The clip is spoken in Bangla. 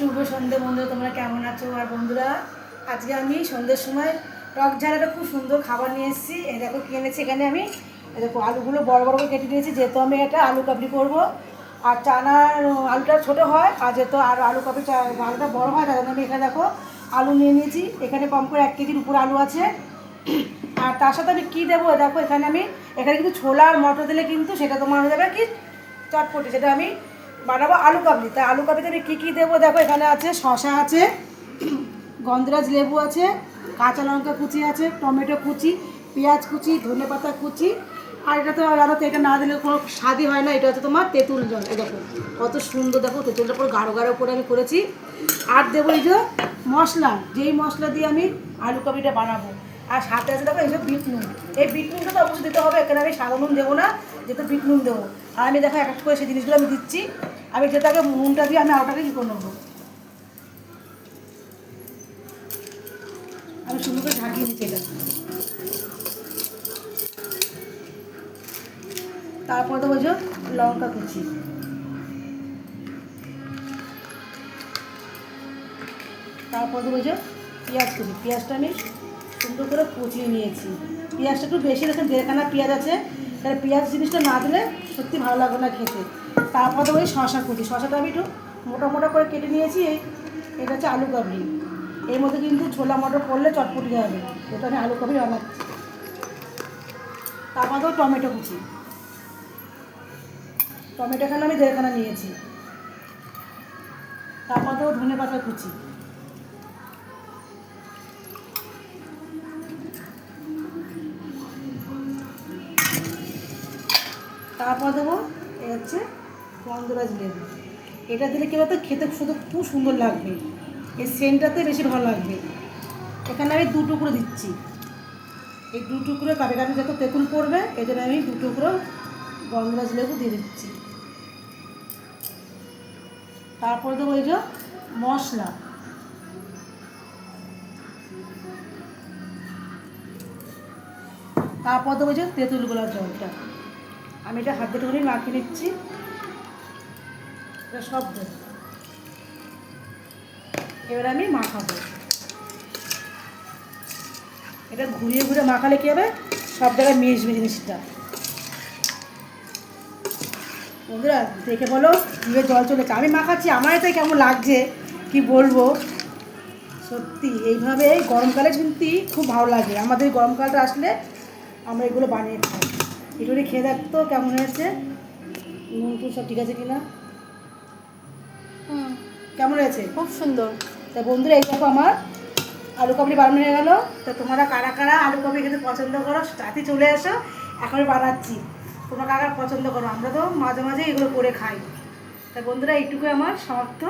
শুভ সন্ধ্যে বন্ধুরা, তোমরা কেমন আছো? আর বন্ধুরা, আজকে আমি সন্ধ্যের সময় টক ঝাল একটা খুব সুন্দর খাবার নিয়ে এসেছি। এই দেখো কি এনেছি এখানে আমি। এই দেখো আলুগুলো বড় বড় করে কেটে নিয়েছি, যেহেতু আমি এটা আলু কাবলি করবো। আর চানার আলুটা ছোটো হয়, আর যেহেতু আর আলু কাবলি আলুটা বড় হয়, তার জন্য আমি এখানে দেখো আলু নিয়ে নিয়েছি। এখানে কম করে 1 কেজির উপরে আলু আছে। আর তার সাথে আমি কী দেবো দেখো, এখানে কিন্তু ছোলা আর মটর দিলে কিন্তু সেটা তোমার হয়ে যাবে কি চটপটি, সেটা আমি বানাবো আলু কাবলি। তাই আলু কাবলিতে আমি কী কী দেবো দেখো, এখানে আছে শসা আছে, গন্ধরাজ লেবু আছে, কাঁচা লঙ্কা কুচি আছে, টমেটো কুচি, পেঁয়াজ কুচি, ধনেপাতা কুচি। আর এটা তো জানো তো, এটা না দিলে কোনো স্বাদই হয় না। এটা হচ্ছে তোমার তেঁতুল জল। এই দেখো কত সুন্দর, দেখো তেঁতুলটা পুরো গাঢ় গাঢ় করে আমি করেছি। আর দেবো এই যে মশলা, যেই মশলা দিয়ে আমি আলু কাবলিটা বানাবো। আর সাথে আছে দেখো এইসব বিট নুন। এই বিট নুনটা তো অবশ্যই দিতে হবে, এখানে আমি সাদা নুন দেবো না, যেহেতু বিট নুন দেবো। আর আমি দেখো এক এক করে সেই জিনিসগুলো আমি দিচ্ছি। আমি যেটাকে নুনটা দিয়ে আমি আলুটাকে কী করে নেবো, আমি সুন্দর করে ঢাকিয়ে দিচ্ছি এটা। তারপরে তো বুঝো লঙ্কা কুচি, তারপরে তো বুঝো পেঁয়াজ কুচি। পেঁয়াজটা আমি সুন্দর করে কুচিয়ে নিয়েছি। পেঁয়াজটা একটু বেশি দেখেন, দেড়খানা পেঁয়াজ আছে, তাহলে পেঁয়াজ জিনিসটা না দিলে সত্যি ভালো লাগবে না খেতে। তারপর তো ওই শশা কুচি, শশাটা আমি একটু মোটা মোটা করে কেটে নিয়েছি। এটা হচ্ছে আলু কাবলি। এর মধ্যে কিন্তু ছোলা মটর পড়লে চটপটি হবে, এটা আমি আলু কাবলি বানাচ্ছি। তারপর তো টমেটো কুচি, টমেটোখানা আমি দেড়খানা নিয়েছি। তারপর তো ধনে পাতা কুচি, তারপর দেবো এ হচ্ছে গন্ধরাজ লেবু। এটা দিলে কী বলতো, খেতে শুধু খুব সুন্দর লাগবে, এই সেন্টটাতে বেশি ভালো লাগবে। এখানে আমি 2 টুকরো দিচ্ছি। এই 2 টুকরো কাটাকাটি যত তেঁতুল পড়বে, এই জন্য আমি 2 টুকরো গন্ধরাজ লেবু দিয়ে দিচ্ছি। তারপর দেবো এই যে মশলা, তারপর দেবো যে তেঁতুল গোলার জলটা। আমি এটা হাত দিয়ে করে মাখিয়ে নিচ্ছি। এটা সব দেবো, এবার আমি মাখাবো। এটা ঘুরিয়ে ঘুরে মাখালে কী হবে, সব জায়গায় মিশবে জিনিসটা। বন্ধুরা দেখে বলো, জিভে জল চলেছে। আমি মাখাচ্ছি, আমার এতে কেমন লাগছে কি বলবো। সত্যি এইভাবে গরমকালে কিন্তু খুব ভালো লাগে। আমাদের গরমকালটা আসলে আমরা এগুলো বানিয়ে খাই। একটু খেয়ে দেখতো কেমন হয়েছে, নুন টুন সব ঠিক আছে কিনা। কেমন হয়েছে? খুব সুন্দর। তা বন্ধুরা, এই দেখো আমার আলু কাবলি বানানো হয়ে গেল। তা তোমরা কারা কারা আলু কাবলি খেতে পছন্দ করো, তাতে চলে এসো। এখন আমি বানাচ্ছি, তোমরা কারা পছন্দ করো। আমরা তো মাঝে মাঝে এগুলো করে খাই। তা বন্ধুরা, এইটুকুই আমার সমাপ্ত।